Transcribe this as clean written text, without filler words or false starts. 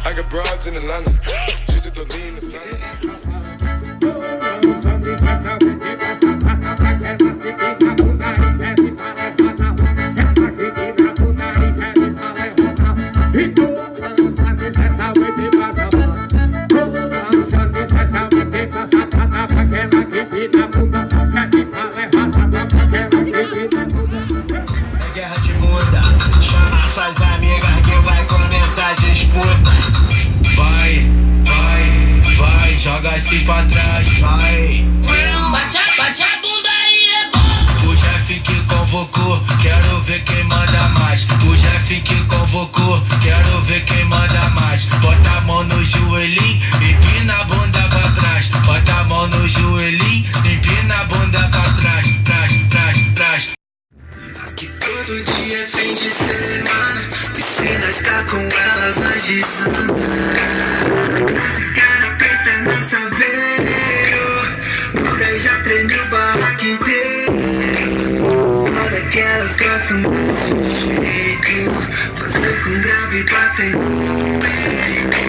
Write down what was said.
I got broads in Atlanta, just to lean the family. Guerra de bunda, chama suas amigas que vai começar a disputa. Vai, vai, vai, joga assim pra trás, vai. Bate a bunda aí, é bom. O chefe que convocou, quero ver quem manda mais. O chefe que convocou, quero ver quem manda mais. Bota a mão no joelhinho, empina a bunda pra trás. Bota a mão no joelhinho, empina a bunda pra trás, trás, trás, trás. Aqui todo dia é fim de semana, e se nós tá com elas, nós desanda. Música na preta nessa veio, quando já treme o barraco inteiro. Foda que elas gostam desse jeito, fazer com grave e bater no peito.